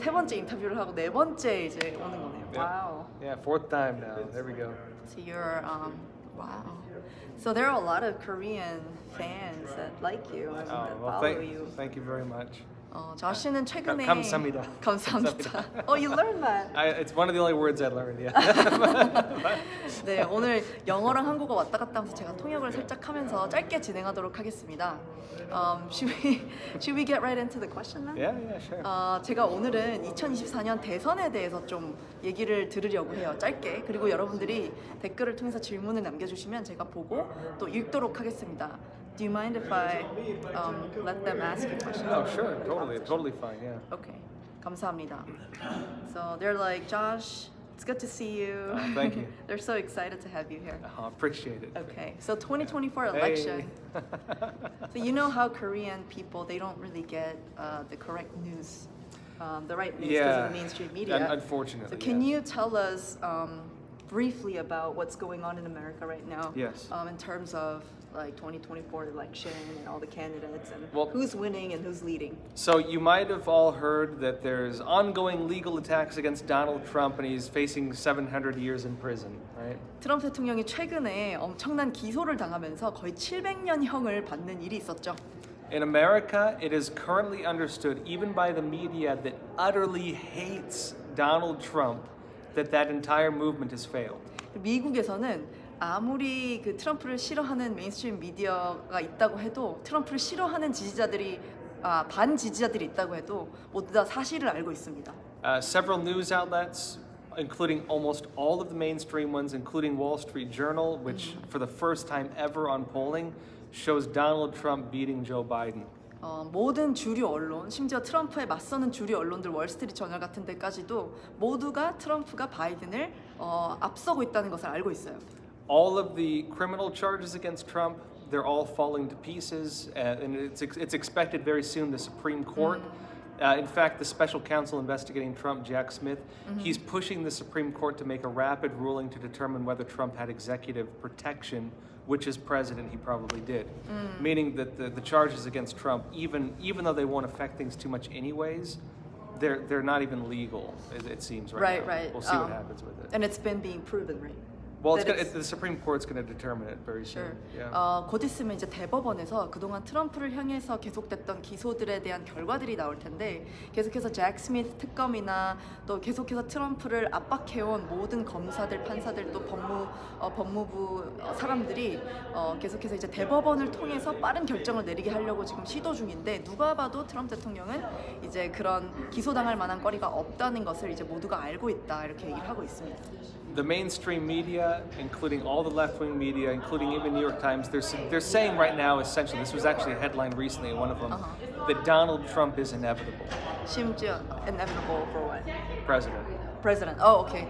세 번째 인터뷰를 하고 네 번째 이제 오는 거네요. Wow. Yeah, fourth time now. There we go. So you're wow. So there are a lot of Korean fans that like you and that Well, follow you. thank you very much. 자신은 최근에 감사합니다. 감사합니다. Oh, you learned that. It's one of the only words I learned. Yeah. 네, 오늘 영어랑 한국어 왔다 갔다 하면서 제가 통역을 살짝 하면서 짧게 진행하도록 하겠습니다. Should we get right into the question now? Yeah, sure. 제가 오늘은 2024년 대선에 대해서 좀 얘기를 들으려고 해요. 짧게. 그리고 여러분들이 댓글을 통해서 질문을 남겨주시면 제가 보고 또 읽도록 하겠습니다. Do you mind if I let them ask you questions? Oh, sure. Totally fine. Yeah. Okay. 감사합니다. So they're like, Josh, it's good to see you. Thank you. They're so excited to have you here. Appreciate it. Okay, so 2024 election. So you know how Korean people, they don't really get the correct news, the right news because of the mainstream media. Unfortunately. So can you tell us briefly about what's going on in America right now? Yes. In terms of like 2024 election and all the candidates and Well, who's winning and who's leading. So you might have all heard that there's ongoing legal attacks against Donald Trump and he's facing 700 years in prison, right? 트럼프 대통령이 최근에 엄청난 기소를 당하면서 거의 700년형을 받는 일이 있었죠. In America, it is currently understood, even by the media that utterly hates Donald Trump, that entire movement has failed. 미국에서는 아무리 그 트럼프를 싫어하는 메인스트림 미디어가 있다고 해도 트럼프를 싫어하는 지지자들이 반 지지자들이 있다고 해도 모두 다 사실을 알고 있습니다. Several news outlets, including almost all of the mainstream ones, including Wall Street Journal, which for the first time ever on polling shows Donald Trump beating Joe Biden. 모든 주류 언론, 심지어 트럼프에 맞서는 주류 언론들, 월스트리트 저널 같은 데까지도 모두가 트럼프가 바이든을 앞서고 있다는 것을 알고 있어요. All of the criminal charges against Trump, they're all falling to pieces, and it's expected very soon the Supreme Court. In fact, the special counsel investigating Trump, Jack Smith, he's pushing the Supreme Court to make a rapid ruling to determine whether Trump had executive protection, which as president he probably did. Meaning that the charges against Trump, even though they won't affect things too much anyways, they're not even legal, it seems right now. Right. We'll see what happens with it. And it's been being proven, right? Well, the Supreme Court's going to determine it very soon. Sure. Yeah. 곧 있으면 이제 대법원에서 그동안 트럼프를 향해서 계속됐던 기소들에 대한 결과들이 나올 텐데 계속해서 잭 스미스 특검이나 또 계속해서 트럼프를 압박해온 모든 검사들, 판사들 또 법무부 사람들이 계속해서 이제 대법원을 통해서 빠른 결정을 내리게 하려고 지금 시도 중인데 누가 봐도 트럼프 대통령은 이제 그런 기소당할 만한 거리가 없다는 것을 이제 모두가 알고 있다 이렇게 얘기를 하고 있습니다. The mainstream media, including all the left-wing media, including even New York Times, they're saying right now, essentially, this was actually a headline recently in one of them, that Donald Trump is inevitable. 심지어 inevitable for what? President. 오케이.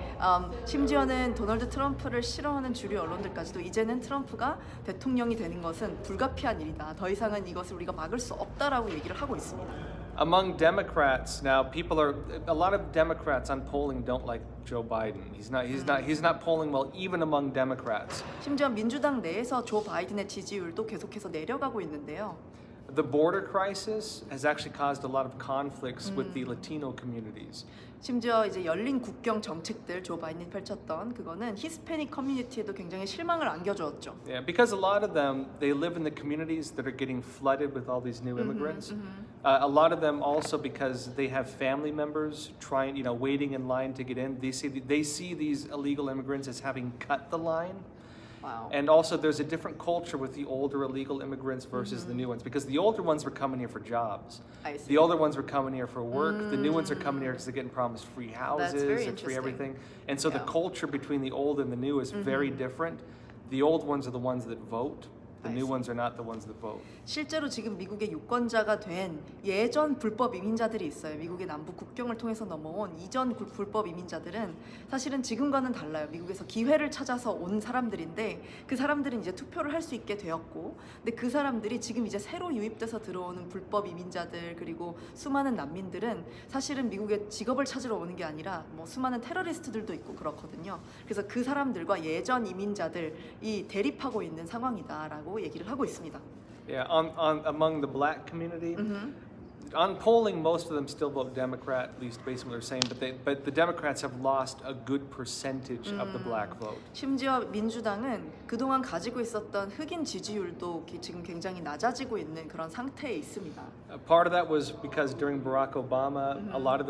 심지어는 도널드 트럼프를 싫어하는 주류 언론들까지도 이제는 트럼프가 대통령이 되는 것은 불가피한 일이다. 더 이상은 이것을 우리가 막을 수 없다라고 얘기를 하고 있습니다. Among Democrats now, a lot of Democrats on polling don't like Joe Biden. He's not polling well even among Democrats. 심지어 민주당 내에서 조 바이든의 지지율도 계속해서 내려가고 있는데요. The border crisis has actually caused a lot of conflicts with the Latino communities. 심지어 이제 열린 국경 정책들 조 바이든이 펼쳤던 그거는 히스패닉 커뮤니티에도 굉장히 실망을 안겨주었죠. Yeah, because a lot of them, they live in the communities that are getting flooded with all these new immigrants. A lot of them also because they have family members waiting in line to get in. They see these illegal immigrants as having cut the line. Wow. And also there's a different culture with the older illegal immigrants versus the new ones because the older ones were coming here for jobs. I see. The older ones were coming here for work. The new ones are coming here because they're getting promised free houses very and free interesting. everything. And so the culture between the old and the new is very different. The old ones are the ones that vote. The new ones are not the ones that vote. 실제로 지금 미국의 유권자가 된 예전 불법 이민자들이 있어요. 미국의 남북 국경을 통해서 넘어온 이전 불법 이민자들은 사실은 지금과는 달라요. 미국에서 기회를 찾아서 온 사람들인데 그 사람들은 이제 투표를 할 수 있게 되었고 근데 그 사람들이 지금 이제 새로 유입돼서 들어오는 불법 이민자들 그리고 수많은 난민들은 사실은 미국에 직업을 찾으러 오는 게 아니라 뭐 수많은 테러리스트들도 있고 그렇거든요. 그래서 그 사람들과 예전 이민자들이 대립하고 있는 상황이다라고 얘기를 하고 있습니다. Yeah, among the black community, on polling, most of them still vote Democrat, at least based on what they're saying. But the Democrats have lost a good percentage of the black vote. 심지어 민주당은 그동안 가지고 있었던 흑인 지지율도 지금 굉장히 낮아지고 있는 그런 상태에 있습니다. Part of that was because during Barack Obama, a lot of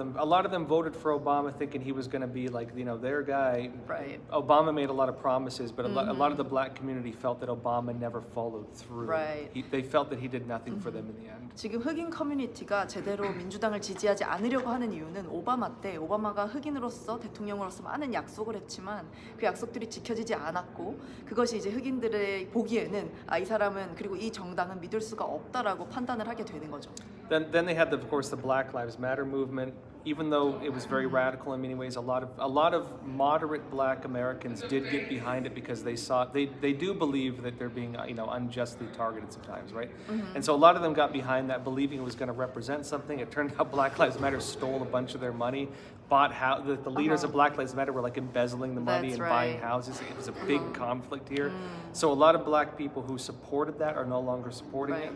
them voted for Obama, thinking he was going to be like their guy. Right. Obama made a lot of promises, but a lot of the black community felt that Obama never followed through. Right. They felt that he did nothing for them in the end. 지금 흑인 커뮤니티가 제대로 민주당을 지지하지 않으려고 하는 이유는 오바마 때 오바마가 흑인으로서 대통령으로서 많은 약속을 했지만 그 약속들이 지켜지지 않았고 그것이 이제 흑인들의 보기에는 이 사람은 그리고 이 정당은 믿을 수가 없다라고 판단을 하게 되는 거죠. Then they had of course the Black Lives Matter movement. Even though it was very radical in many ways, a lot of moderate Black Americans did get behind it because they do believe that they're being unjustly targeted sometimes, right? And so a lot of them got behind that, believing it was going to represent something. It turned out Black Lives Matter stole a bunch of their money, bought the leaders of Black Lives Matter were like embezzling the money That's and right. buying houses. It was a big conflict here. So a lot of Black people who supported that are no longer supporting Right. it.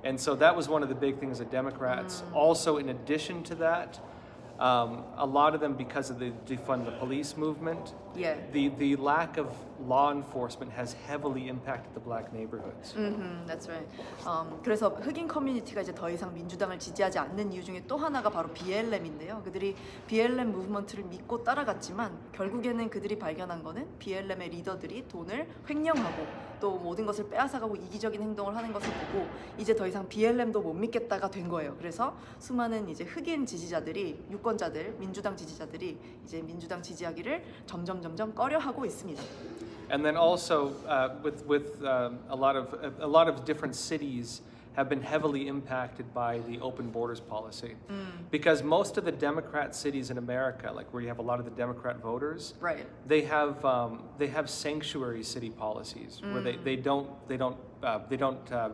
And so that was one of the big things that Democrats. Also, in addition to that, a lot of them, because of the defund the police movement, Yeah. the lack of law enforcement has heavily impacted the black neighborhoods. That's right. 그래서 흑인 커뮤니티가 이제 더 이상 민주당을 지지하지 않는 이유 중에 또 하나가 바로 BLM인데요. 그들이 BLM 무브먼트를 믿고 따라갔지만 결국에는 그들이 발견한 거는 BLM의 리더들이 돈을 횡령하고 또 모든 것을 빼앗아가고 이기적인 행동을 하는 것을 보고 이제 더 이상 BLM도 못 믿겠다가 된 거예요. 그래서 수많은 이제 흑인 지지자들이 유권자들, 민주당 지지자들이 이제 민주당 지지하기를 점점 꺼려하고 있습니다. And then also with a lot of different cities have been heavily impacted by the open borders policy, because most of the Democrat cities in America, like where you have a lot of the Democrat voters, Right. they have sanctuary city policies where they don't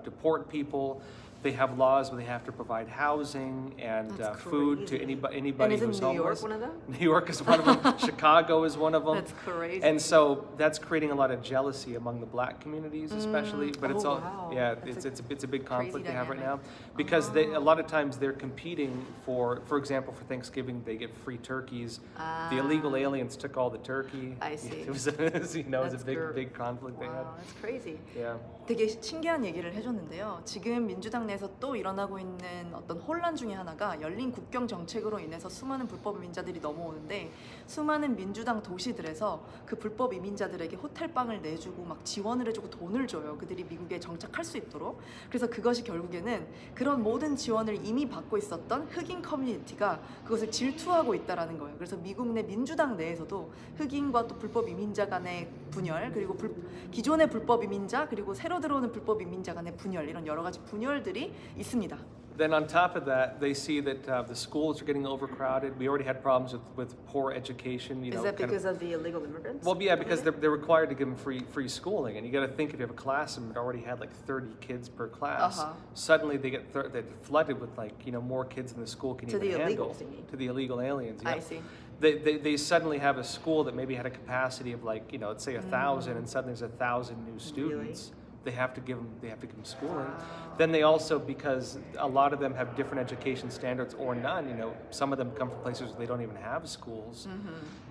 deport people. They have laws where they have to provide housing and That's food to crazy. anybody And who's isn't New York homeless. one of them? New York is one of them. Chicago is one of them. That's crazy. And so that's creating a lot of jealousy among the black communities, especially. But it's Oh, all wow. yeah, That's it's a big conflict they have right now dynamic. because a lot of times they're competing for example, for Thanksgiving they get free turkeys. The illegal aliens took all the turkey. I see. It was it was a That's big conflict they had. Wow, that's crazy. Yeah. 되게 신기한 얘기를 해줬는데요. 지금 민주당 내에서 또 일어나고 있는 어떤 혼란 중에 하나가 열린 국경 정책으로 인해서 수많은 불법 이민자들이 넘어오는데 수많은 민주당 도시들에서 그 불법 이민자들에게 호텔방을 내주고 막 지원을 해주고 돈을 줘요. 그들이 미국에 정착할 수 있도록. 그래서 그것이 결국에는 그런 모든 지원을 이미 받고 있었던 흑인 커뮤니티가 그것을 질투하고 있다라는 거예요. 그래서 미국 내 민주당 내에서도 흑인과 또 불법 이민자 간의 분열 그리고 기존의 불법 이민자 그리고 새로 들어오는 불법 이민자 간의 분열 이런 여러 가지 분열들이 있습니다. Then on top of that, they see that the schools are getting overcrowded. We already had problems with poor education. Is that because of the illegal immigrants? Well, yeah, because they're required to give them free schooling, and you got to think if you have a class and it already had like 30 kids per class, suddenly they're flooded with more kids than the school can To even the handle. illegals, you mean? To the illegal aliens. I Yeah. see. They suddenly have a school that maybe had a capacity of let's say 1,000, and suddenly there's 1,000 new students. They have to give them schooling. Then they also, because a lot of them have different education standards or none, some of them come from places where they don't even have schools.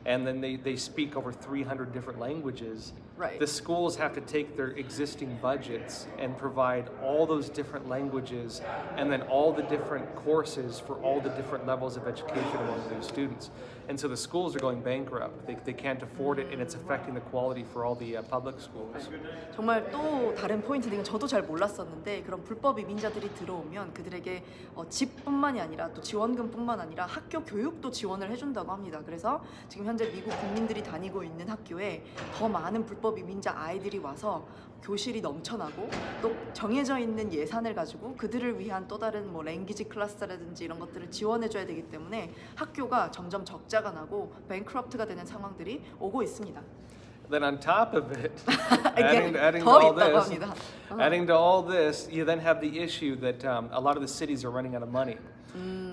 And then they speak over 300 different languages. Right. The schools have to take their existing budgets and provide all those different languages and then all the different courses for all the different levels of education among those students. And so the schools are going bankrupt. They can't afford it, and it's affecting the quality for all the public schools. 정말 또 다른 포인트인데 이건 저도 잘 몰랐었는데 그런 불법 이민자들이 들어오면 그들에게 집뿐만이 아니라 또 지원금뿐만 아니라 학교 교육도 지원을 해준다고 합니다. 그래서 지금 현재 미국 국민들이 다니고 있는 학교에 더 많은 불법 이민자 아이들이 와서 교실이 넘쳐나고 또 정해져 있는 예산을 가지고 그들을 위한 또 다른 랭귀지 클래스라든지 이런 것들을 지원해줘야 되기 때문에 학교가 점점 적자가 나고 뱅크럽트가 되는 상황들이 오고 있습니다. Then on top of it, Again, adding to 더 all 있다고 this, 합니다. adding to all this, you then have the issue that a lot of the cities are running out of money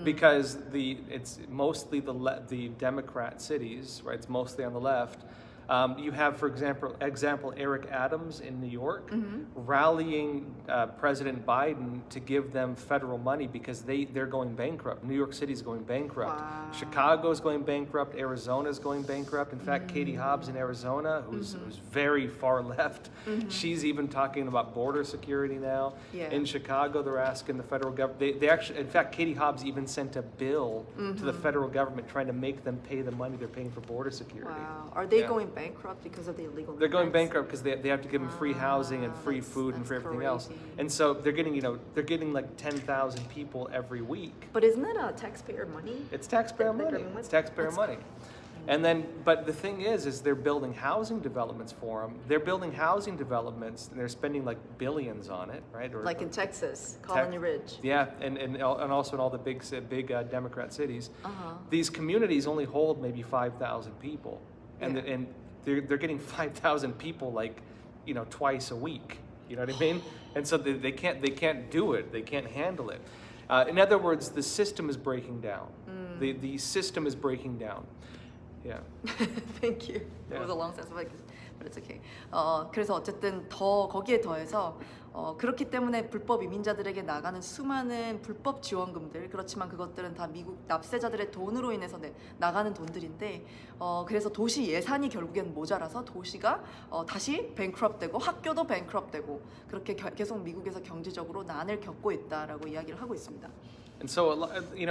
because it's mostly the Democrat cities, right? It's mostly on the left. You have, for example, Eric Adams in New York rallying President Biden to give them federal money because they're going bankrupt. New York City's going bankrupt. Wow. Chicago's going bankrupt. Arizona's going bankrupt. In fact, Katie Hobbs in Arizona, who's very far left, she's even talking about border security now. Yeah. In Chicago, they're asking the federal government. They actually, in fact, Katie Hobbs even sent a bill to the federal government trying to make them pay the money they're paying for border security. Wow. Are they Yeah. going bankrupt because of the illegal They're going immigrants? bankrupt because they have to give them free housing and free that's- food and for that's everything else. crazy. And so they're getting like 10,000 people every week. But isn't that taxpayer money? It's taxpayer That they're money. living with? It's taxpayer money. And then, but the thing is they're building housing developments for them. They're building housing developments and they're spending like billions on it, right? Or, Like in Texas, Colony Ridge. yeah, and also in all the big Democrat cities. Uh-huh. These communities only hold maybe 5,000 people, and Yeah. and they're getting 5,000 people like, twice a week. You know what I mean? And so they can't do it. They can't handle it. In other words, the system is breaking down. The system is breaking down. Yeah. Thank you. It Yeah. was a long sentence, but it's okay. 그래서 어쨌든 거기에 더해서 그렇기 때문에 불법 이민자들에게 나가는 수많은 불법 지원금들, 그렇지만 그것들은 다 미국 납세자들의 돈으로 인해서 나가는 돈들인데, 그래서 도시 예산이 결국엔 모자라서 도시가 다시 뱅크럽되고 학교도 뱅크럽되고 그렇게 계속 미국에서 경제적으로 난을 겪고 있다라고 이야기를 하고 있습니다. And so,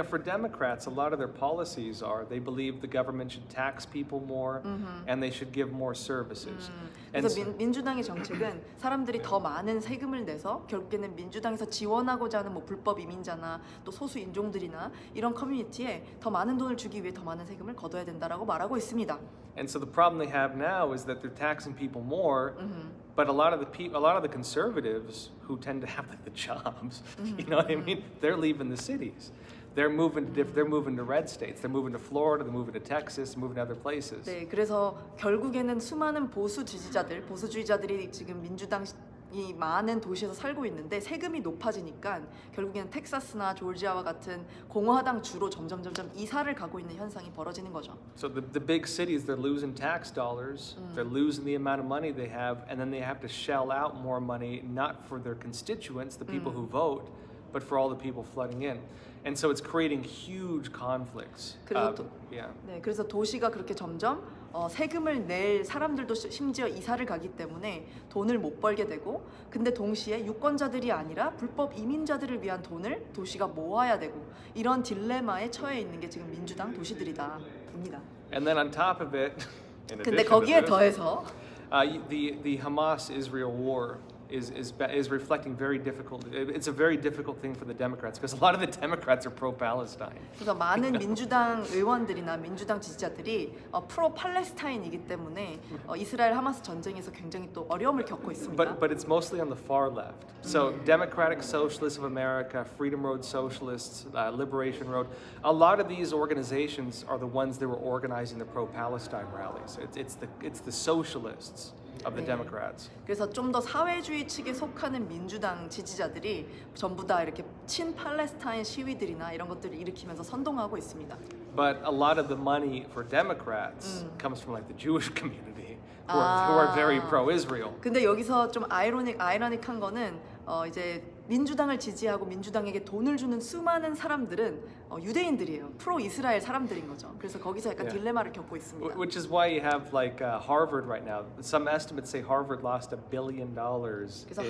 for Democrats, a lot of their policies are they believe the government should tax people more and they should give more services. And 그래서 민주당의 정책은 사람들이 더 많은 세금을 내서 결국에는 민주당에서 지원하고자 하는 뭐 불법 이민자나 또 소수 인종들이나 이런 커뮤니티에 더 많은 돈을 주기 위해 더 많은 세금을 거둬야 된다라고 말하고 있습니다. And so the problem they have now is that they're taxing people more, but a lot of the conservatives who tend to have like the jobs, you know what I mean? They're leaving the cities. They're moving to red states. They're moving to Florida. They're moving to Texas. Moving to other places. 네, 그래서 결국에는 수많은 보수주의자들이 지금 민주당이 많은 도시에서 살고 있는데 세금이 높아지니까 결국에는 텍사스나 조지아와 같은 공화당 주로 점점 이사를 가고 있는 현상이 벌어지는 거죠. So the big cities, they're losing tax dollars. They're losing the amount of money they have, and then they have to shell out more money, not for their constituents, the people who vote, but for all the people flooding in. And so it's creating huge conflicts. 그래서 Yeah. 네, 그래서 도시가 그렇게 점점 세금을 낼 사람들도 심지어 이사를 가기 때문에 돈을 못 벌게 되고, 근데 동시에 유권자들이 아니라 불법 이민자들을 위한 돈을 도시가 모아야 되고, 이런 딜레마에 처해 있는 게 지금 민주당 도시들이다입니다. And then on top of it, in 근데 addition to 거기에 this, 더해서 the Hamas-Israel war is reflecting very difficult. It's a very difficult thing for the Democrats because a lot of the Democrats are pro-Palestine. 그래서 많은 민주당 의원들이나 민주당 지지자들이 프로 팔레스타인이기 때문에 이스라엘 하마스 전쟁에서 굉장히 또 어려움을 겪고 있습니다. But it's mostly on the far left. So Democratic Socialists of America, Freedom Road Socialists, Liberation Road, a lot of these organizations are the ones that were organizing the pro-Palestine rallies. It's the socialists of the 네. Democrats. 그래서 좀 더 사회주의 측에 속하는 민주당 지지자들이 전부 다 이렇게 친 팔레스타인 시위들이나 이런 것들을 일으키면서 선동하고 있습니다. But a lot of the money for Democrats comes from like the Jewish community who are very pro-Israel. 근데 여기서 좀 아이러닉한 거는 이제 민주당을 지지하고 민주당에게 돈을 주는 수많은 사람들은 유대인들이에요. 프로 이스라엘 사람들인 거죠. 그래서 거기서 약간 Yeah. 딜레마를 겪고 있습니다. Which is why you have like Harvard right now. Some estimates say Harvard lost $1 billion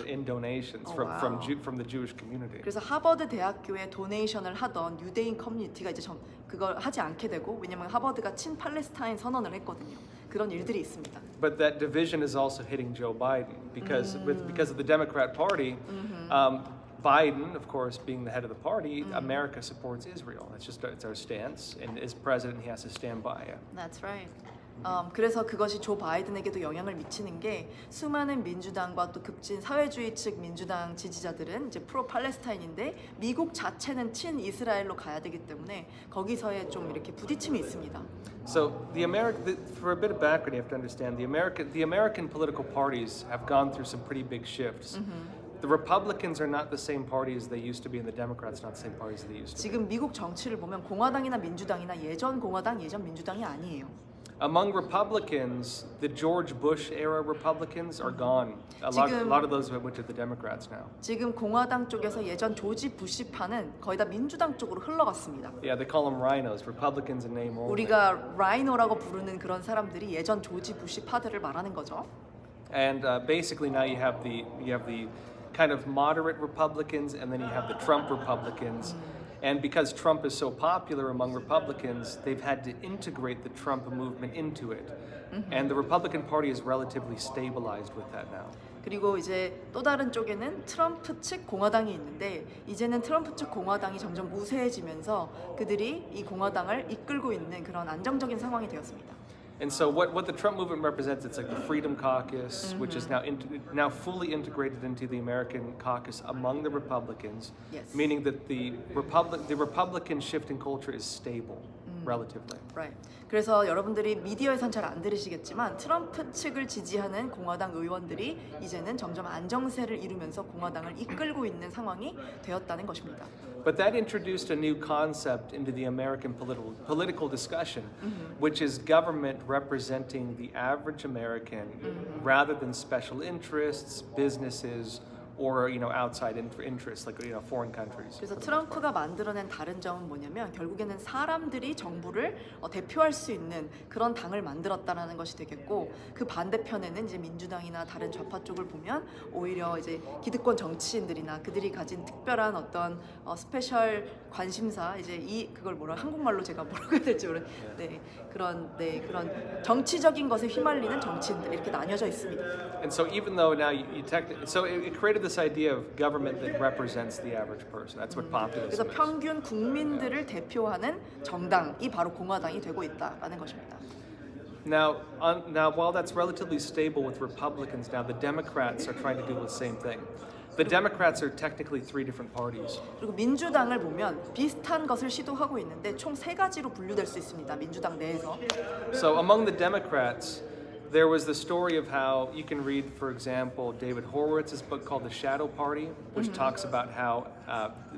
in donations Oh, from wow. from the Jewish community. 그래서 하버드 대학교에 도네이션을 하던 유대인 커뮤니티가 이제 그걸 하지 않게 되고, 왜냐면 하버드가 친 팔레스타인 선언을 했거든요. 그런 일들이 있습니다. But that division is also hitting Joe Biden because because of the Democrat Party. Biden, of course, being the head of the party, America supports Israel. It's our stance, and as president, he has to stand by it. That's right. 그래서 그것이 조 바이든에게도 영향을 미치는 게 수많은 민주당과 또 급진 사회주의 측 민주당 지지자들은 이제 프로 팔레스타인인데 미국 자체는 친 이스라엘로 가야 되기 때문에 거기서의 좀 이렇게 부딪힘이 있습니다. So for a bit of background, you have to understand the American political parties have gone through some pretty big shifts. The Republicans are not the same party as they used to be, and the Democrats not the same party as they used to be. 지금 미국 정치를 보면 공화당이나 민주당이나 예전 공화당, 예전 민주당이 아니에요. Among Republicans, the George Bush era Republicans are gone. A lot of those went to the Democrats now. 지금 공화당 쪽에서 예전 조지 부시파는 거의 다 민주당 쪽으로 흘러갔습니다. Yeah, they call them rhinos, Republicans in name only. 우리가 라이노라고 부르는 그런 사람들이 예전 조지 부시파들을 말하는 거죠. And basically now you have the kind of moderate Republicans, and then you have the Trump Republicans. And because Trump is so popular among Republicans, they've had to integrate the Trump movement into it. And the Republican Party is relatively stabilized with that now. 그리고 이제 또 다른 쪽에는 트럼프 측 공화당이 있는데 이제는 트럼프 측 공화당이 점점 우세해지면서 그들이 이 공화당을 이끌고 있는 그런 안정적인 상황이 되었습니다. And so what the Trump movement represents, it's like the Freedom Caucus, which is now fully integrated into the American caucus among the Republicans, Yes. meaning that the Republican shift in culture is stable, relatively. Right. 그래서 여러분들이 미디어에선 잘 안 들으시겠지만 트럼프 측을 지지하는 공화당 의원들이 이제는 점점 안정세를 이루면서 공화당을 이끌고 있는 상황이 되었다는 것입니다. But that introduced a new concept into the American political discussion, which is government representing the average American rather than special interests, businesses, or outside interests like foreign countries. 그래서 트럼프가 만들어낸 다른 점은 뭐냐면 결국에는 사람들이 정부를 대표할 수 있는 그런 당을 만들었다라는 것이 되겠고 그 반대편에는 이제 민주당이나 다른 좌파 쪽을 보면 오히려 이제 기득권 정치인들이나 그들이 가진 특별한 어떤 스페셜 관심사 이제 그걸 한국말로 제가 뭐라고 해야 될지 모르겠는데 그런 정치적인 것에 휘말리는 정치인들 이렇게 나뉘어져 있습니다. And so even though now so it created this idea of government that represents the average person. That's what populism 그래서 is. 평균 국민들을 대표하는 정당이 바로 공화당이 되고 있다라는 것입니다. Now while that's relatively stable with Republicans, now the Democrats are trying to do the same thing. The Democrats are technically three different parties. 그리고 민주당을 보면 비슷한 것을 시도하고 있는데 총 세 가지로 분류될 수 있습니다. 민주당 내에서. So among the Democrats, there was the story of how you can read, for example, David Horowitz's book called The Shadow Party, which talks about how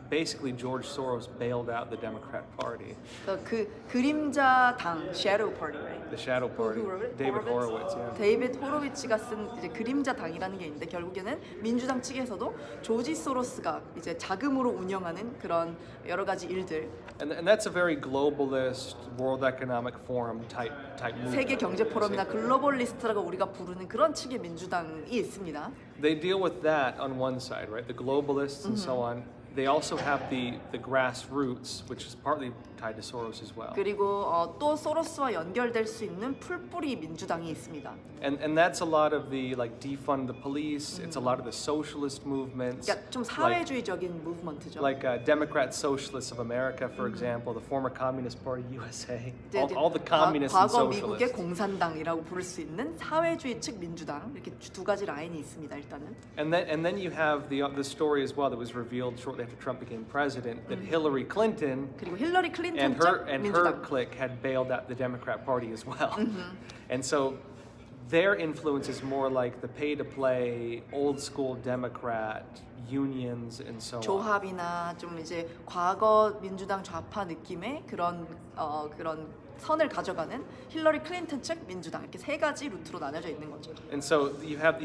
basically George Soros bailed out the Democrat Party. 그 그림자 당 Shadow Party, right? The Shadow Party. Who wrote it? David Horowitz, yeah. 데이비드 호로위츠가 쓴 이제 그림자 당이라는 게 있는데 결국에는 민주당 측에서도 조지 소로스가 이제 자금으로 운영하는 그런 여러 가지 일들. And that's a very globalist, World Economic Forum type movement. 세계 경제 포럼이나 글로벌리스트라고 우리가 부르는 그런 측의 민주당이 있습니다. They deal with that on one side, right? The globalists and so on. They also have the grassroots, which is partly tied to Soros as well. 그리고 또 소로스와 연결될 수 있는 풀뿌리 민주당이 있습니다. And that's a lot of the like defund the police. It's a lot of the socialist movements. 그러니까 좀 사회주의적인 무브먼트죠. Like Democrat Socialists of America, for example, the former Communist Party USA, all the communists and 과거 미국의 socialists. 공산당이라고 부를 수 있는 사회주의 측 민주당 이렇게 두 가지 라인이 있습니다. 일단은. And then you have the story as well that was revealed shortly after Trump became president that Hillary Clinton 그리고 힐러리 and 클린턴 쪽 her 민주당. clique had bailed out the Democrat Party as well. And so their influence is more like the pay-to-play, old-school Democrat unions and so on. 조합이나 좀 이제 과거 민주당 좌파 느낌의 그런 선을 가져가는 힐러리 클린턴 측 민주당 이렇게 세 가지 루트로 나눠져 있는 거죠. And so you have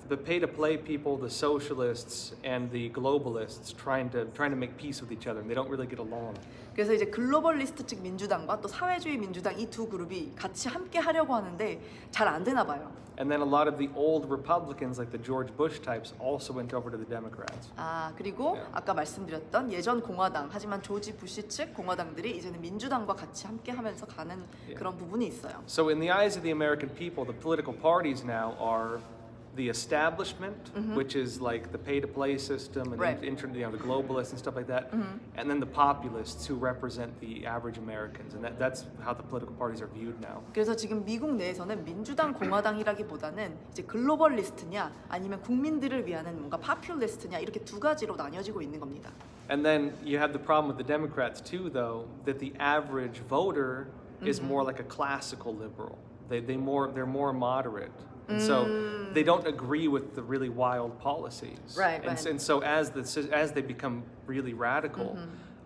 the pay-to-play people, the socialists, and the globalists trying to make peace with each other, and they don't really get along. 그래서 이제 글로벌리스트 측 민주당과 또 사회주의 민주당 이 두 그룹이 같이 함께 하려고 하는데 잘 안 되나 봐요. And then a lot of the old Republicans, like the George Bush types, also went over to the Democrats. 그리고 아까 말씀드렸던 예전 공화당 하지만 조지 부시 측 공화당들이 이제는 민주당과 같이 함께 하면서 가는 그런 부분이 있어요. So in the eyes of the American people, the political parties now are the establishment, which is like the pay-to-play system and Right. the globalists and stuff like that, and then the populists who represent the average Americans, and that's how the political parties are viewed now. 그래서 지금 미국 내에서는 민주당 공화당이라기보다는 이제 글로벌리스트냐 아니면 국민들을 위하는 뭔가 파퓰리스트냐 이렇게 두 가지로 나뉘어지고 있는 겁니다. And then you have the problem with the Democrats too, though, that the average voter is more like a classical liberal. They're more moderate. And so they don't agree with the really wild policies. Right, And, right. and so as they become really radical,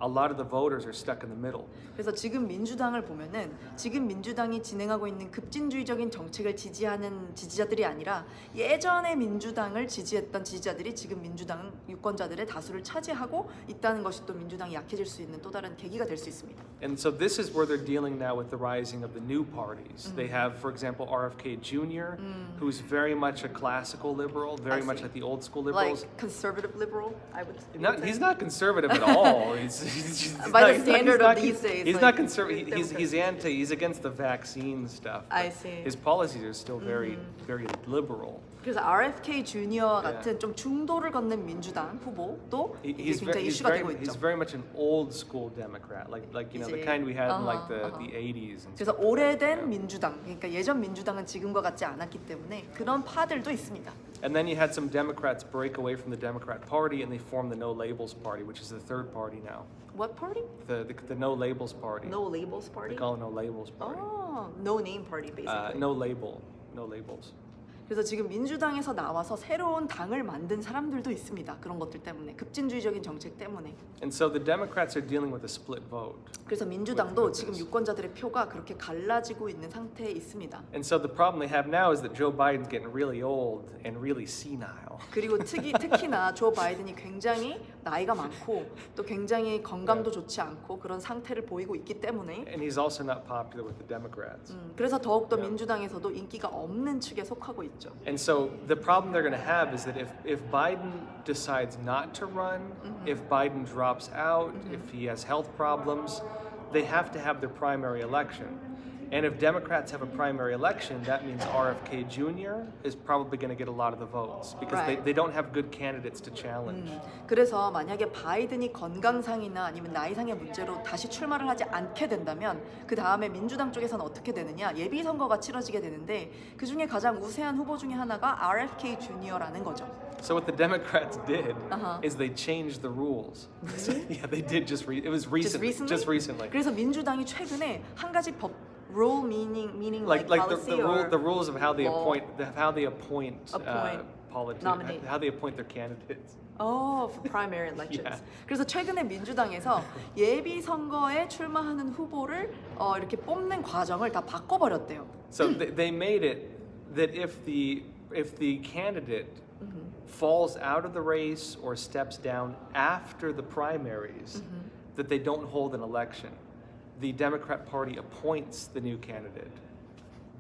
a lot of the voters are stuck in the middle. 그래서 지금 민주당을 보면은 지금 민주당이 진행하고 있는 급진주의적인 정책을 지지하는 지지자들이 아니라 예전에 민주당을 지지했던 지지자들이 지금 민주당 유권자들의 다수를 차지하고 있다는 것이 또 민주당이 약해질 수 있는 또 다른 계기가 될 수 있습니다. And so this is where they're dealing now with the rising of the new parties. They have, for example, RFK Jr., who's very much a classical liberal, very I much see. like the old school liberals. Like conservative liberal, I would say. He's not conservative at all. He's By not- the standard he's of these days, He's like, not conservative. He's against the vaccine stuff. I but see. His policies are still very liberal. 그래서 RFK 주니어와 같은 좀 중도를 걷는 민주당 후보도 이게 굉장히 이슈가 되고 He's 있죠. very much an old school Democrat, like you know the 이제, kind we had in like uh-huh. the 80s. And 그래서 stuff. 오래된 민주당, 그러니까 예전 민주당은 지금과 같지 않았기 때문에 그런 파들도 있습니다. And then you had some Democrats break away from the Democrat Party and they formed the No Labels Party, which is the third party now. What party? The No Labels Party. No labels party? They call it No Labels Party. Oh, no name party basically. No label, no labels. 그래서 지금 민주당에서 나와서 새로운 당을 만든 사람들도 있습니다. 그런 것들 때문에 급진주의적인 정책 때문에. And so the Democrats are dealing with a split vote. 그래서 민주당도 지금 유권자들의 표가 그렇게 갈라지고 있는 상태에 있습니다. And so the problem they have now is that Joe Biden's getting really old and really senile. 그리고 특히나 조 바이든이 굉장히 나이가 많고 또 굉장히 건강도 좋지 않고 그런 상태를 보이고 있기 때문에 And he's also not popular with the Democrats. 그래서 더욱더 민주당에서도 인기가 없는 축에 속하고 있죠. And so the problem they're going to have is that if Biden decides not to run, if Biden drops out, if he has health problems, they have to have their primary election. And if Democrats have a primary election, that means RFK Jr. is probably going to get a lot of the votes because Right. they don't have good candidates to challenge. 그래서 만약에 바이든이 건강상이나 아니면 나이상의 문제로 다시 출마를 하지 않게 된다면 그 다음에 민주당 쪽에서는 어떻게 되느냐 예비 선거가 치러지게 되는데 그 중에 가장 우세한 후보 중에 하나가 RFK 주니어라는 거죠. So what the Democrats did Uh-huh. is they changed the rules. Yeah, they did it was recently. Just recently? 그래서 민주당이 최근에 한 가지 법 rule meaning like policy the rules of how they law. appoint politics, nominate. how they appoint their candidates. Oh, for primary elections. Yeah. 그래서 최근에 민주당에서 예비 선거에 출마하는 후보를 이렇게 뽑는 과정을 다 바꿔버렸대요. So they made it that if the candidate falls out of the race or steps down after the primaries, that they don't hold an election. The Democrat Party appoints the new candidate.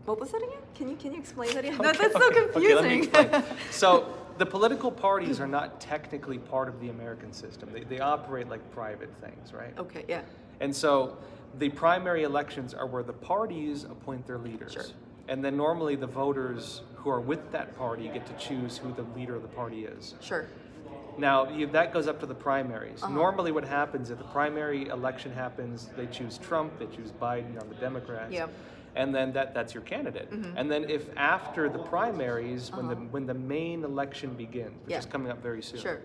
What was that again? Can you explain that again? Okay, That's so confusing. Okay, let me explain. So the political parties are not technically part of the American system. They operate like private things, right? Okay, yeah. And so the primary elections are where the parties appoint their leaders. Sure. And then normally the voters who are with that party get to choose who the leader of the party is. Sure. Now, that goes up to the primaries. Normally what happens if the primary election happens, they choose Trump, they choose Biden on the Democrats. Yeah. And then that's your candidate. And then if after the primaries, when the main election begins, which is coming up very soon. Sure.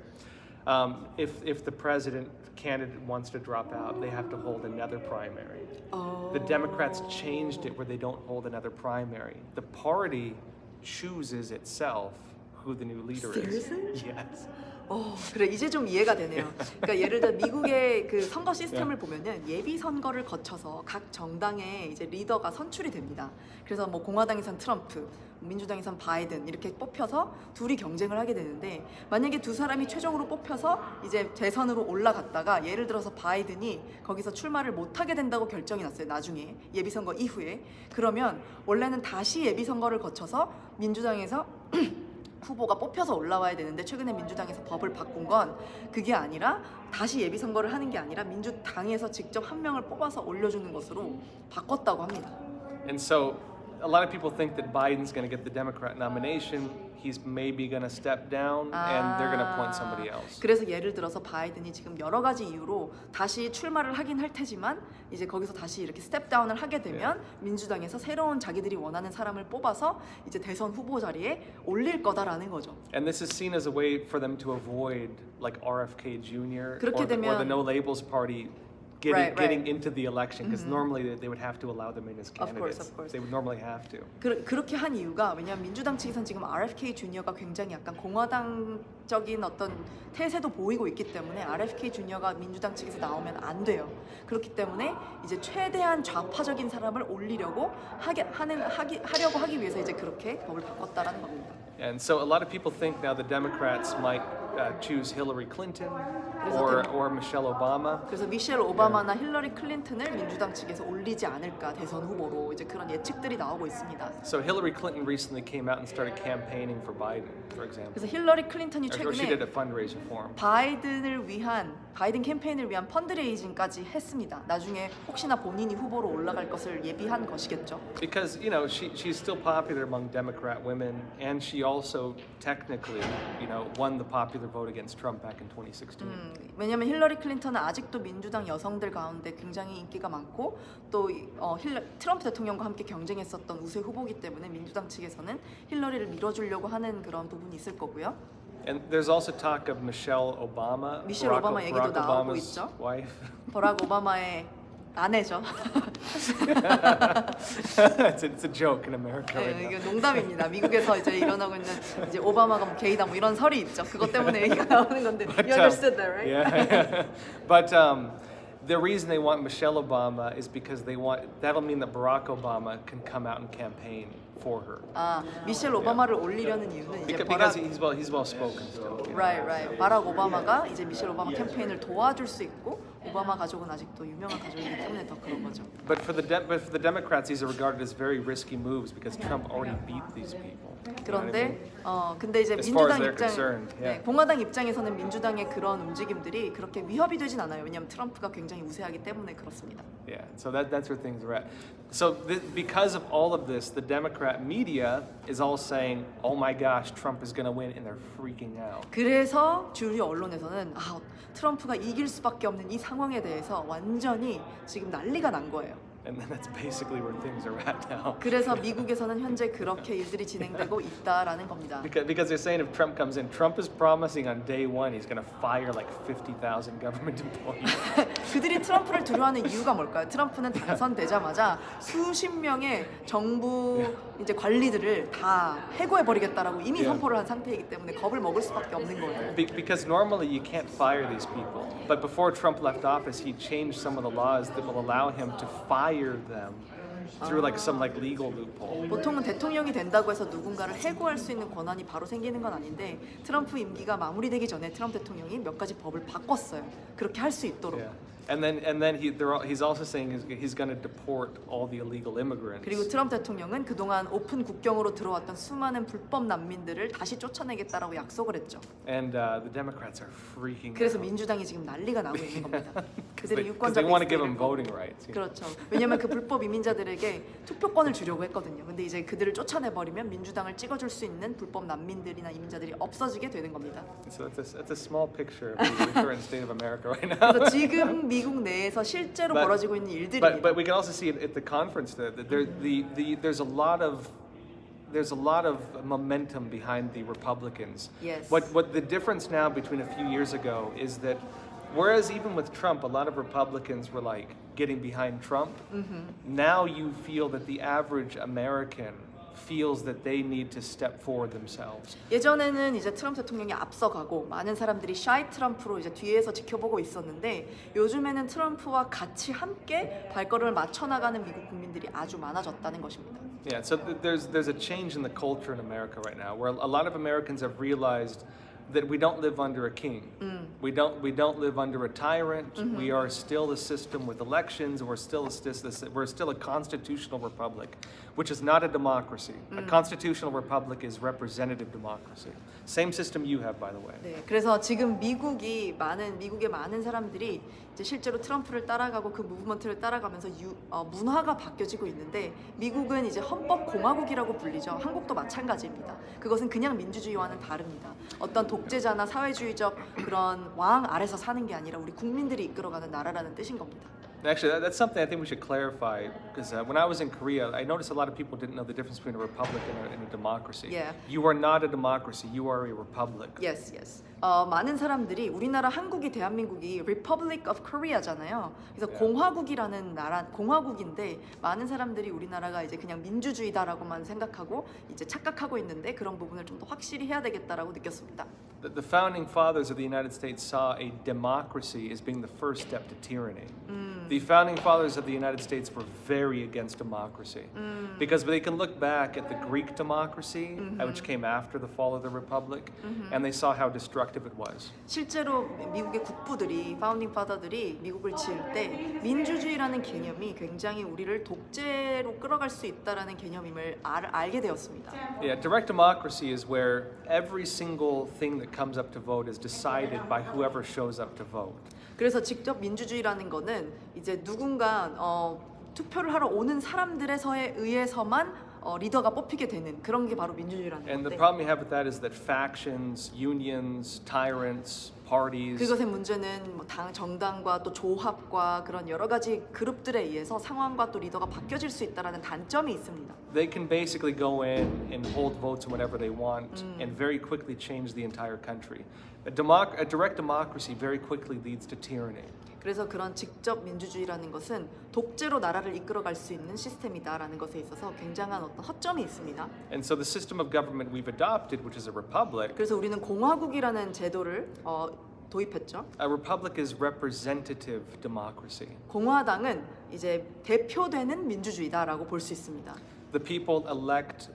If the president candidate wants to drop out, they have to hold another primary. Oh. The Democrats changed it where they don't hold another primary. The party chooses itself who the new leader Seriously? is. Yes. 그래 이제 좀 이해가 되네요. 그러니까 예를 들어 미국의 그 선거 시스템을 보면은 예비 선거를 거쳐서 각 정당의 이제 리더가 선출이 됩니다. 그래서 뭐 공화당에선 트럼프, 민주당에선 바이든 이렇게 뽑혀서 둘이 경쟁을 하게 되는데 만약에 두 사람이 최종으로 뽑혀서 이제 대선으로 올라갔다가 예를 들어서 바이든이 거기서 출마를 못 하게 된다고 결정이 났어요. 나중에 예비 선거 이후에 그러면 원래는 다시 예비 선거를 거쳐서 민주당에서 후보가 뽑혀서 올라와야 되는데 최근에 민주당에서 법을 바꾼 건 그게 아니라 다시 예비 선거를 하는 게 아니라 민주당에서 직접 한 명을 뽑아서 올려주는 것으로 바꿨다고 합니다. And so a lot of people think that Biden's going to get the Democrat nomination. He's maybe going to step down and they're going to appoint somebody else. 그래서 예를 들어서 바이든이 지금 여러 가지 이유로 다시 출마를 하긴 할 테지만 이제 거기서 다시 이렇게 스텝 다운을 하게 되면 민주당에서 새로운 자기들이 원하는 사람을 뽑아서 이제 대선 후보 자리에 올릴 거다라는 거죠. And this is seen as a way for them to avoid like RFK Jr. 그렇게 or the 되면- No Labels Party getting into the election because normally they would have to allow them in as candidates. Of course. They would normally have to. 그렇게 한 이유가 왜냐하면 민주당 측에선 지금 RFK 주니어가 굉장히 약간 공화당적인 어떤 태세도 보이고 있기 때문에 RFK 주니어가 민주당 측에서 나오면 안 돼요. 그렇기 때문에 이제 최대한 좌파적인 사람을 올리려고 하려고 하기 위해서 이제 그렇게 법을 바꿨다라는 겁니다. And so a lot of people think now the Democrats might choose Hillary Clinton or Michelle Obama. 그래서 미셸 오바마나 힐러리 클린턴을 민주당 측에서 올리지 않을까 대선 후보로 이제 그런 예측들이 나오고 있습니다. So Hillary Clinton recently came out and started campaigning for Biden, for example. 그래서 힐러리 클린턴이 Or she did 최근에 a fundraiser for him. 바이든 캠페인을 위한 펀드레이징까지 했습니다. 나중에 혹시나 본인이 후보로 올라갈 것을 예비한 것이겠죠. Because you know she's still popular among Democrat women, and she also technically won the popular vote against Trump back in 2016. 왜냐하면 힐러리 클린턴은 아직도 민주당 여성들 가운데 굉장히 인기가 많고 또 트럼프 대통령과 함께 경쟁했었던 우세 후보이기 때문에 민주당 측에서는 힐러리를 밀어주려고 하는 그런 부분이 있을 거고요. And there's also talk of Michelle Obama, 미셸 오바마 얘기도 Barack 나오고 Obama's 있죠. wife. 버락 오바마의 아내죠. It's a joke in America right 네, now. 이게 농담입니다. 미국에서 이제 일어나고 있는 이제 오바마가 뭐 게이다 뭐 이런 설이 있죠. 그것 때문에 얘기가 나오는 건데. You understood that, right? Yeah. But the reason they want Michelle Obama is because that'll mean that Barack Obama can come out and campaign for her. 아, 미셸 오바마를 올리려는 이유는 이제 Because he's well spoken still. right. 바락 오바마가 이제 미셸 오바마 캠페인을 도와줄 수 있고 오바마 가족은 아직도 유명한 가족이기 때문에 더 그런 거죠. But for the Democrats, these are regarded as very risky moves because Trump already beat these people. 그런데 근데 이제 As far as 민주당 they're 입장, concerned, yeah. 공화당 입장에서는 민주당의 그런 움직임들이 그렇게 위협이 되진 않아요. 왜냐하면 트럼프가 굉장히 우세하기 때문에 그렇습니다. Yeah, so that's where things are at. So because of all of this, the Democrat media is all saying, "Oh my gosh, Trump is going to win," and they're freaking out. 그래서 주류 언론에서는 트럼프가 이길 수밖에 없는 이 상황에 대해서 완전히 지금 난리가 난 거예요. And then that's basically where things are at now. 그래서 미국에서는 현재 그렇게 일들이 진행되고 있다라는 겁니다. Because they're saying if Trump comes in, Trump is promising on day one he's going to fire like 50,000 government employees. 그들이 트럼프를 두려워하는 이유가 뭘까요? 트럼프는 당선되자마자 수십 명의 정부 이제 관리들을 다 해고해 버리겠다라고 이미 선포를 한 상태이기 때문에 겁을 먹을 수밖에 없는 거예요. Because normally you can't fire these people, but before Trump left office, he changed some of the laws that will allow him to fire them through some legal loophole. 보통은 대통령이 된다고 해서 누군가를 해고할 수 있는 권한이 바로 생기는 건 아닌데 트럼프 임기가 마무리되기 전에 트럼프 대통령이 몇 가지 법을 바꿨어요. 그렇게 할 수 있도록. Yeah. And then he's also saying he's going to deport all the illegal immigrants. 그리고 트럼프 대통령은 그동안 오픈 국경으로 들어왔던 수많은 불법 난민들을 다시 쫓아내겠다라고 약속을 했죠. And the Democrats are freaking 그래서 out. 민주당이 지금 난리가 나고 있는 겁니다. Because 그들의 they 유권자 want to give 베이스를 them voting rights. 그렇죠. 왜냐하면 그 불법 이민자들에게 투표권을 주려고 했거든요. 근데 이제 그들을 쫓아내버리면 민주당을 찍어줄 수 있는 불법 난민들이나 이민자들이 없어지게 되는 겁니다. So that's a small picture of the current state of America right now. 그래서 지금 미국 내에서 실제로 벌어지고 있는 일들입니다. But we can also see it at the conference that there's a lot of momentum behind the Republicans. Yes. What the difference now between a few years ago is that whereas even with Trump, a lot of Republicans were getting behind Trump, now you feel that the average American feels that they need to step forward themselves. 예전에는 이제 트럼프 대통령이 앞서가고 많은 사람들이 샤이 트럼프로 이제 뒤에서 지켜보고 있었는데 요즘에는 트럼프와 같이 함께 발걸음을 맞춰 나가는 미국 국민들이 아주 많아졌다는 것입니다. Yeah, so there's a change in the culture in America right now, where a lot of Americans have realized that we don't live under a king. We don't live under a tyrant. We are still a system with elections. We're still a constitutional republic, which is not a democracy. A constitutional republic is representative democracy. Same system you have, by the way. 네, 그래서 지금 미국의 많은 사람들이 이제 실제로 트럼프를 따라가고 그 무브먼트를 따라가면서 문화가 바뀌어지고 있는데 미국은 이제 헌법 공화국이라고 불리죠. 한국도 마찬가지입니다. 그것은 그냥 민주주의와는 다릅니다. 어떤 독재자나 사회주의적 그런 왕 아래서 사는 게 아니라 우리 국민들이 이끌어가는 나라라는 뜻인 겁니다. Actually, that's something I think we should clarify because when I was in Korea, I noticed a lot of people didn't know the difference between a republic and a democracy. Yeah. You are not a democracy. You are a republic. Yes, yes. 많은 사람들이 우리나라 한국이 대한민국이 Republic of Korea잖아요. 그래서 Yeah. 공화국이라는 나라 공화국인데 많은 사람들이 우리나라가 이제 그냥 민주주의다라고만 생각하고 이제 착각하고 있는데 그런 부분을 좀 더 확실히 해야 되겠다라고 느꼈습니다. The founding fathers of the United States saw a democracy as being the first step to tyranny. The founding fathers of the United States were very against democracy because they can look back at the Greek democracy, which came after the fall of the republic, and they saw how destructive it was. 실제로 미국의 국부들이 파운딩 파더들이 미국을 지을 때 민주주의라는 개념이 굉장히 우리를 독재로 끌어갈 수 있다라는 개념임을 알게 되었습니다. Yeah, direct democracy is where every single thing that comes up to vote is decided by whoever shows up to vote. 그래서 직접 민주주의라는 거는 이제 누군가 투표를 하러 오는 사람들에서에 의해서만 리더가 뽑히게 되는 그런 게 바로 민주주의라는 And the 건데 problem you have with that is that factions, unions, tyrants, parties, 그것의 문제는 뭐 정당과 또 조합과 그런 여러 가지 그룹들에 의해서 상황과 또 리더가 바뀌어질 수 있다라는 단점이 있습니다. they can basically go in and hold votes whenever they want and very quickly change the entire country. A direct democracy very quickly leads to tyranny. 그래서 그런 직접 민주주의라는 것은 독재로 나라를 이끌어갈 수 있는 시스템이다라는 것에 있어서 굉장한 어떤 허점이 있습니다. And so the system of government we've adopted, which is a republic, 그래서 우리는 공화국이라는 제도를 도입했죠. a republic is representative democracy. 공화당은 이제 대표되는 민주주의다라고 볼 수 있습니다. The people elect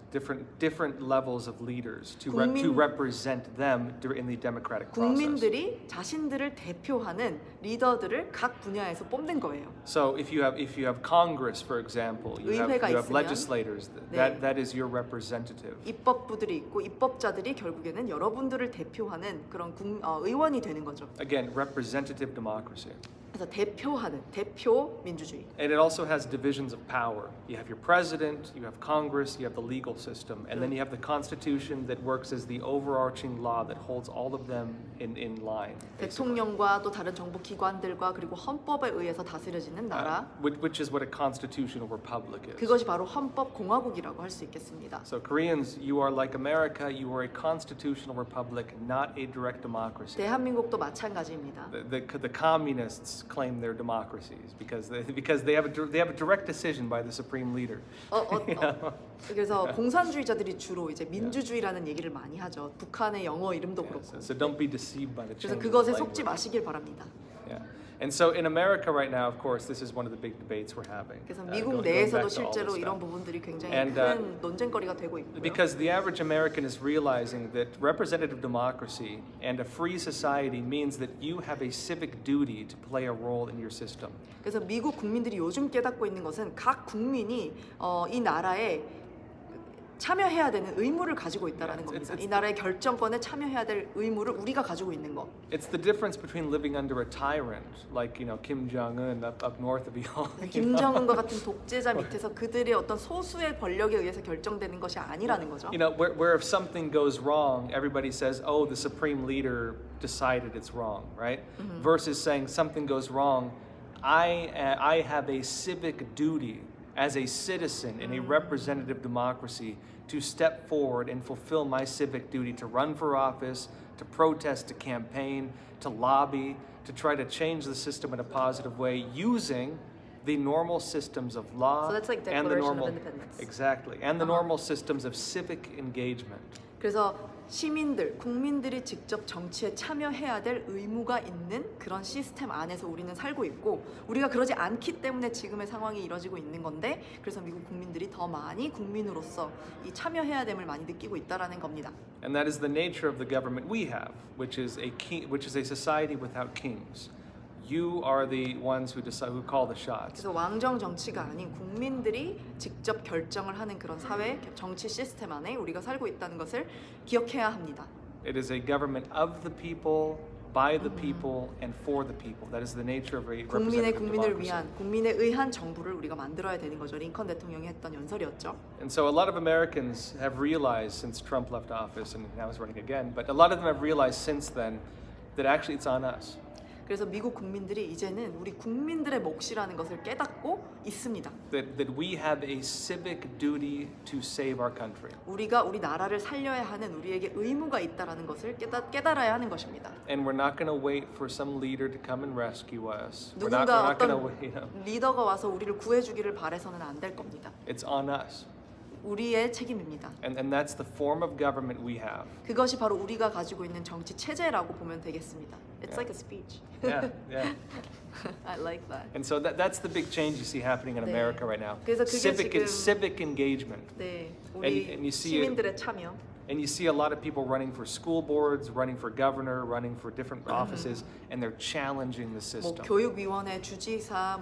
different levels of leaders to 국민- represent them in the democratic process. 국민들이 자신들을 대표하는 리더들을 각 분야에서 뽑는 거예요. So if you have Congress, for example, you 의회가 have 있으면, legislators. 네. That is your representative. 입법부들이 있고 입법자들이 결국에는 여러분들을 대표하는 그런 의원이 되는 거죠. Again, representative democracy. 그래서 대표하는 대표 민주주의. And it also has divisions of power. You have your president, you have Congress, you have the legal system, and then you have the Constitution that works as the overarching law that holds all of them in line. basically. 대통령과 또 다른 정부 기관들과 그리고 헌법에 의해서 다스려지는 나라. Which is what a constitutional republic is. 그것이 바로 헌법 공화국이라고 할 수 있겠습니다. So Koreans, you are like America, you are a constitutional republic, not a direct democracy. 대한민국도 마찬가지입니다. The communists claim their democracies because they have a direct decision by the supreme leader. 그래서 공산주의자들이 주로 이제 민주주의라는 얘기를 많이 하죠. 북한의 영어 이름도 그렇고. So don't be deceived by the 그래서 change. 그것에 속지 마시길 바랍니다. Yeah. And so in America right now, of course, this is one of the big debates we're having. 그래서 going 미국 back 내에서도 to all 실제로 this 이런 stuff. 부분들이 굉장히 And, 큰 논쟁거리가 되고 있고요. Because the average American is realizing that representative democracy and a free society means that you have a civic duty to play a role in your system. 그래서 미국 국민들이 요즘 깨닫고 있는 것은 각 국민이 이 나라에 참여해야 되는 의무를 가지고 있다라는 겁니다. 이 나라의 결정권에 참여해야 될 의무를 우리가 가지고 있는 거. It's the difference between living under a tyrant, like Kim Jong-un up north of y'all. 김정은과 같은 독재자 밑에서 그들의 어떤 소수의 권력에 의해서 결정되는 것이 아니라는 거죠. Where if something goes wrong, everybody says, "Oh, the supreme leader decided it's wrong," right? Versus saying something goes wrong, I have a civic duty as a citizen in a representative democracy to step forward and fulfill my civic duty to run for office, to protest, to campaign, to lobby, to try to change the system in a positive way using the normal systems of law So that's like and the Declaration of normal Independence. exactly and the normal systems of civic engagement. 그래서 시민들, 국민들이 직접 정치에 참여해야 될 의무가 있는 그런 시스템 안에서 우리는 살고 있고 우리가 그러지 않기 때문에 지금의 상황이 이뤄지고 있는 건데 그래서 미국 국민들이 더 많이 국민으로서 이 참여해야 됨을 많이 느끼고 있다라는 겁니다. And that is the nature of the government we have, which is a society without kings. You are the ones who decide, who call the shots. 그래서 왕정 정치가 아닌 국민들이 직접 결정을 하는 그런 사회 정치 시스템 안에 우리가 살고 있다는 것을 기억해야 합니다. It is a government of the people, by the people, and for the people. That is the nature of a 국민의 representative 국민을 democracy. 위한 국민에 의한 정부를 우리가 만들어야 되는 거죠. 링컨 대통령이 했던 연설이었죠. And so a lot of Americans have realized since Trump left office, and now he's running again, but a lot of them have realized since then that actually it's on us. 그래서 미국 국민들이 이제는 우리 국민들의 몫이라는 것을 깨닫고 있습니다. that we have a civic duty to save our country. 우리가 우리 나라를 살려야 하는 우리에게 의무가 있다라는 것을 깨달아야 하는 것입니다. And we're not going to wait for some leader to come and rescue us. We're 누군가 not going to 어떤 wait. You know, 리더가 와서 우리를 구해주기를 바래서는 안 될 겁니다. it's on us. 우리의 책임입니다. And that's the form of government we have. 그것이 바로 우리가 가지고 있는 정치 체제라고 보면 되겠습니다. It's like a speech. Yeah, yeah. I like that. And so that's the big change you see happening in 네. America right now. 그래서 그게 지금- Civic engagement. 네, 우리 And you see it- 시민들의 참여. And you see a lot of people running for school boards, running for governor, running for different offices, and they're challenging the 뭐 system. 교육위원회, 주지사,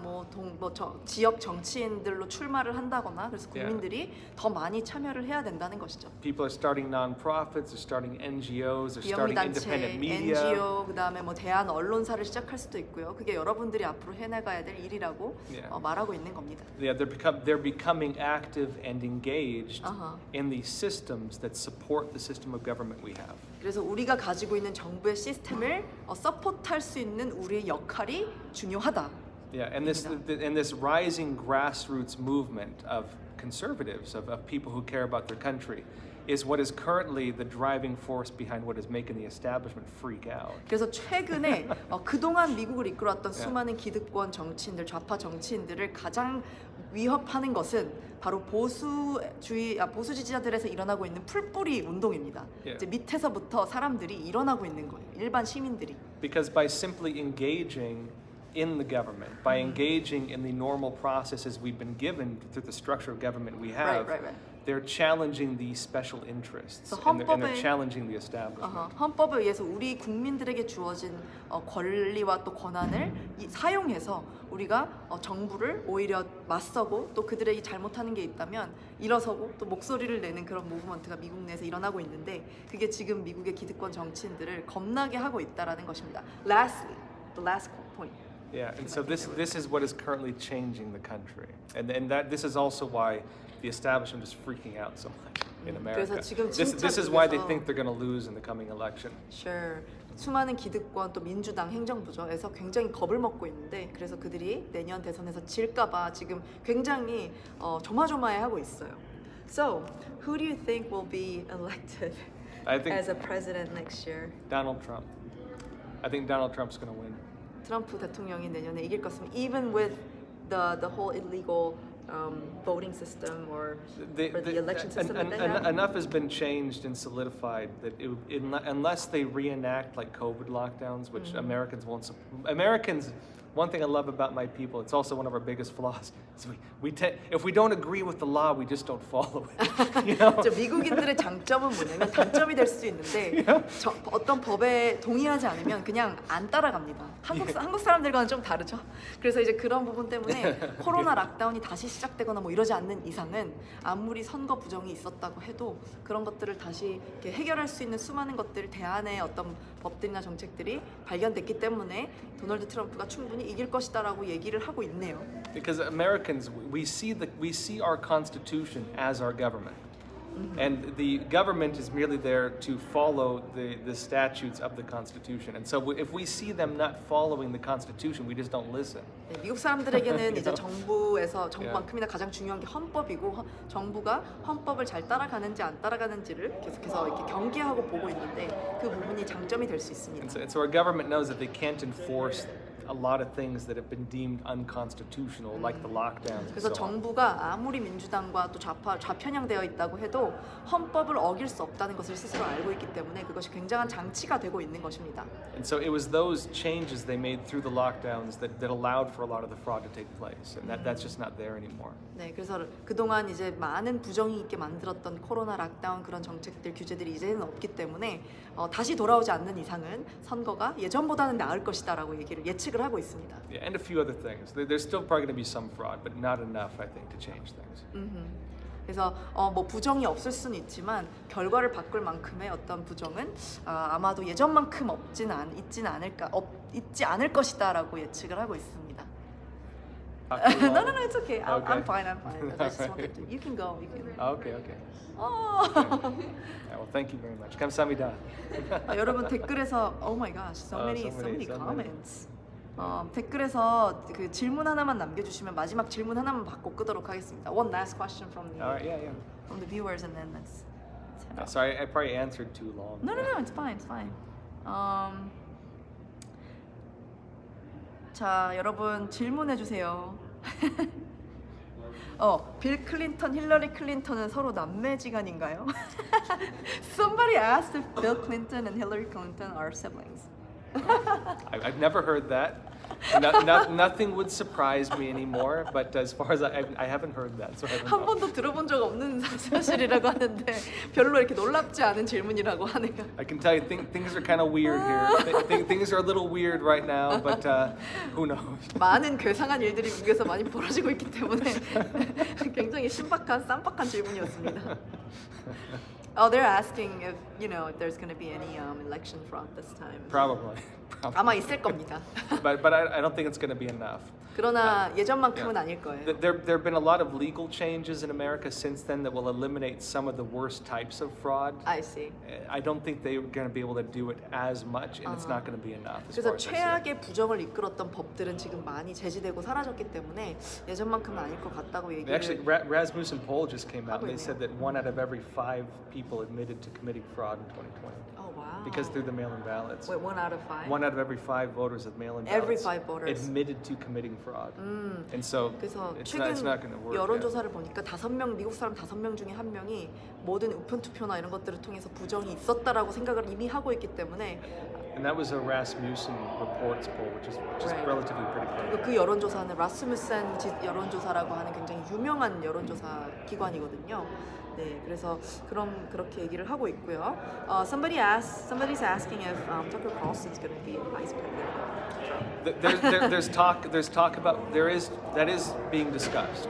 지역 정치인들로 출마를 한다거나 그래서 Yeah. 국민들이 더 많이 참여를 해야 된다는 것이죠. People are starting nonprofits, they're starting NGOs, they're starting 비영리단체, independent media. NGO, 그다음에 뭐 대한 언론사를 시작할 수도 있고요. 그게 여러분들이 앞으로 해나가야 될 일이라고 Yeah. 말하고 있는 겁니다. Yeah, they're becoming active and engaged Uh-huh. in these systems that support the system of government we have. 그래서 우리가 가지고 있는 정부의 시스템을 서포트할 수 있는 우리의 역할이 중요하다. Yeah, and this rising grassroots movement of conservatives, of people who care about their country, is what is currently the driving force behind what is making the establishment freak out. 그래서 최근에 그동안 미국을 이끌어왔던 수많은 기득권 정치인들, 좌파 정치인들을 가장 위협하는 것은 바로 보수 지지자들에서 일어나고 있는 풀뿌리 운동입니다. Yeah. 이제 밑에서부터 사람들이 일어나고 있는 거예요. 일반 시민들이. Because by simply engaging in the government, by engaging in the normal processes we've been given through the structure of government we have, Right. they're challenging the special interests So and they're 헌법에- challenging the establishment. 헌법에 의해서 우리 국민들에게 주어진 권리와 또 권한을 사용해서 우리가 정부를 오히려 맞서고 또 그들에게 잘못하는 게 있다면 일어서고 또 목소리를 내는 그런 무브먼트가 미국 내에서 일어나고 있는데 그게 지금 미국의 기득권 정치인들을 겁나게 하고 있다라는 것입니다. Lastly, the last point. Yeah, and so this is what is currently changing the country, and that this is also why the establishment is freaking out so much in America. 그래서 지금 This 진짜 is why they 미국에서- think they're going to lose in the coming election. Sure. 수많은 기득권 또 민주당 행정부에서 굉장히 겁을 먹고 있는데 그래서 그들이 내년 대선에서 질까봐 지금 굉장히 조마조마해하고 있어요. So, who do you think will be elected I think as a president next year? Donald Trump. I think Donald Trump's going to win. 트럼프 대통령이 내년에 이길 것입니다. Even with the whole illegal voting system or the election system that they have. Enough has been changed and solidified that unless they reenact like COVID lockdowns, which Americans won't. Americans, one thing I love about my people, it's also one of our biggest flaws. Is if we don't agree with the law, we just don't follow it. You know? 미국인들의 장점은 뭐냐면 단점이 될 수 있는데 어떤 법에 동의하지 않으면 그냥 안 따라갑니다. 한국 사람들과는 좀 다르죠. 그래서 이제 그런 부분 때문에 코로나 락다운이 다시 시작되거나 뭐 이러지 않는 이상은 아무리 선거 부정이 있었다고 해도 그런 것들을 다시 이렇게 해결할 수 있는 수많은 것들 대안의 어떤 법들이나 정책들이 발견됐기 때문에 도널드 트럼프가 충분히 이길 것이다라고 얘기를 하고 있네요. Because Americans, we see our Constitution as our government. And the government is merely there to follow the statutes of the Constitution. And so if we see them not following the Constitution, we just don't listen. 네, 미국 사람들에게는 이제 정부만큼이나 가장 중요한 게 헌법이고 정부가 헌법을 잘 따라가는지 안 따라가는지를 계속해서 이렇게 경계하고 보고 있는데 그 부분이 장점이 될 수 있습니다. And so our government knows that they can't enforce a lot of things that have been deemed unconstitutional, like the lockdowns and 그래서 so on. 정부가 아무리 민주당과 또 좌편향되어 있다고 해도 헌법을 어길 수 없다는 것을 스스로 알고 있기 때문에 그것이 굉장한 장치가 되고 있는 것입니다. And so it was those changes they made through the lockdowns that allowed for a lot of the fraud to take place, and that's just not there anymore. 네, 그래서 그동안 이제 많은 부정이 있게 만들었던 코로나 락다운 그런 정책들 규제들이 이제는 없기 때문에 다시 돌아오지 않는 이상은 선거가 예전보다는 나을 것이다라고 예측을 하고 있습니다. Yeah, and a few other things. There's still probably going to be some fraud, but not enough, I think, to change things. 그래서 뭐 부정이 없을 수는 있지만 결과를 바꿀 만큼의 어떤 부정은 아마도 예전만큼 있지 않을 것이다라고 예측을 하고 있습니다. No, it's okay. I'm fine. I just wanted to. You can go. You can. Okay. Yeah, well, thank you very much. 감사합니다. 여러분 댓글에서 Oh my gosh, so many so many comments. 댓글에서 그 질문 하나만 남겨주시면 마지막 질문 하나만 받고 끄도록 하겠습니다. One last question from the All right, yeah. from the viewers, and then let's. Sorry, I probably answered too long. No, it's fine, it's fine. 자, 여러분 질문해 주세요. 빌 클린턴, 힐러리 클린턴은 서로 남매지간인가요? Somebody asked if Bill Clinton and Hillary Clinton are siblings. I've never heard that. Nothing would surprise me anymore. But as far as I haven't heard that, so I don't 한 know. 번도 들어본 적 없는 사실이라고 하는데 별로 이렇게 놀랍지 않은 질문이라고 하네요. I can tell you things are kind of weird here. Things are a little weird right now, but who knows? 많은 괴상한 일들이 미국에서 많이 벌어지고 있기 때문에 굉장히 신박한 쌈박한 질문이었습니다. They're asking if if there's going to be any election fraud this time. Probably. 아마 있을 겁니다. But I don't think it's going to be enough. 그러나 예전만큼은 아닐 거예요. There have been a lot of legal changes in America since then that will eliminate some of the worst types of fraud. I see. I don't think they're going to be able to do it as much, and it's not going to be enough. As 그래서 far as I see. 최악의 부정을 이끌었던 법들은 지금 많이 제지되고 사라졌기 때문에 예전만큼은 아닐 것 같다고 얘기를. Actually, Rasmussen poll just came out, and they said that 1 out of every 5 people admitted to committing fraud in 2020. Oh wow. Because through the mail-in ballots. Wait, 1 out of 5? 1 out of every 5 voters with mail-in ballots Every 5 voters. admitted to committing fraud. And so 그래서 it's 최근 not going to work. 여론조사를 보니까 5명 미국 사람 5명 중에 1명이 모든 우편 투표나 이런 것들을 통해서 부정이 있었다라고 생각을 이미 하고 있기 때문에 And that was a Rasmussen reports poll, which is Right. relatively pretty clear. 그 여론조사는 라스무센 여론조사라고 하는 굉장히 유명한 여론조사 기관이거든요. 네, 그래서 그렇게 얘기를 하고 있고요. Somebody's asking if Tucker Carlson's going to be vice president. There's talk about that is being discussed.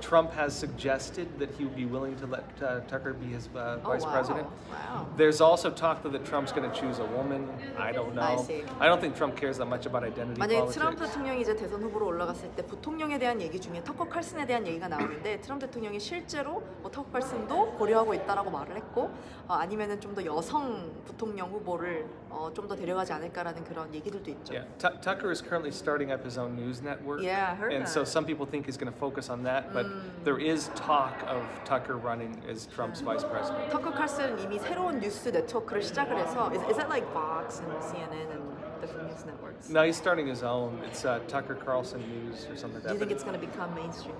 Trump has suggested that he would be willing to let Tucker be his vice president. Wow. There's also talk that Trump's going to choose a woman. I don't know. I see. I don't think Trump cares that much about identity 만약에 politics. 트럼프 대통령이 이제 대선 후보로 올라갔을 때 부통령에 대한 얘기 중에 터커 칼슨에 대한 얘기가 나오는데 트럼프 대통령이 실제로 터커 칼슨도 고려하고 있다라고 말을 했고 아니면은 좀 더 여성 부통령 후보를 좀 더 데려가지 않을까라는 그런 얘기들도 있죠. Yeah, Tucker is currently starting up his own news network. Yeah, I heard and that. so some people think he's going to focus on that, but there is talk of Tucker running as Trump's vice president. 터커 칼슨은 이미 새로운 뉴스 네트워크를 시작을 해서 is that like Fox and CNN and different news networks? No, he's starting his own. It's Tucker Carlson News or something like Do you that. think it's going to become mainstream?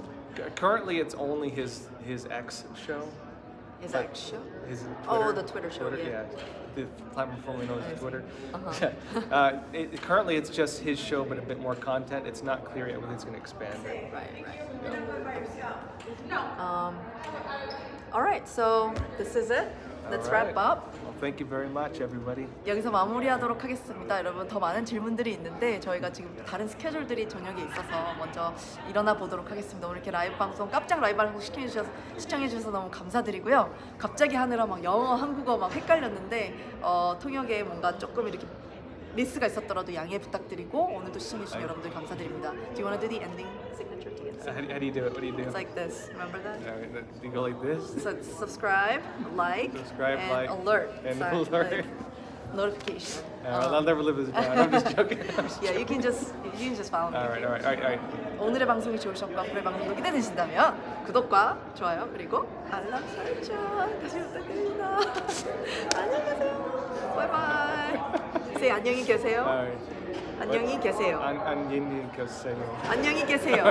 Currently, it's only his X show. His Like, X show? His Oh, the Twitter show, yeah. The platform formerly known as Twitter. Uh-huh. Currently, it's just his show, but a bit more content. It's not clear yet whether it's going to expand it. Right. All right, so this is it. Let's All right. wrap up. Well, thank you very much, everybody. 여기서 마무리하도록 하겠습니다. 여러분 더 많은 질문들이 있는데 저희가 지금 다른 스케줄들이 저녁에 있어서 먼저 일어나 보도록 하겠습니다. 오늘 이렇게 라이브 방송 깜짝 라이브 방송 시청해 주셔서 너무 감사드리고요. 갑자기 하느라 막 영어, 한국어 막 헷갈렸는데 통역에 뭔가 조금 이렇게 미스가 있었더라도 양해 부탁드리고 오늘도 시청해주신 여러분들 감사드립니다. Do you want to do the ending signature together? How do you do it? What do you do? It's like this. Remember that? All right, do you go like this? So subscribe, like, Subscribe, and like, alert. and Sorry, alert. like, notification. I'll never live this down. I'm just joking. Yeah, you can just follow me. All right. 오늘의 방송이 좋으셨고 앞으로의 방송도 기대되신다면 구독과 좋아요 그리고 알람 설정까지 부탁드립니다. 안녕히 계세요. 바이바이. Say 안녕히 계세요. All right. 안녕히 계세요. 안녕히 계세요. 안녕히 계세요.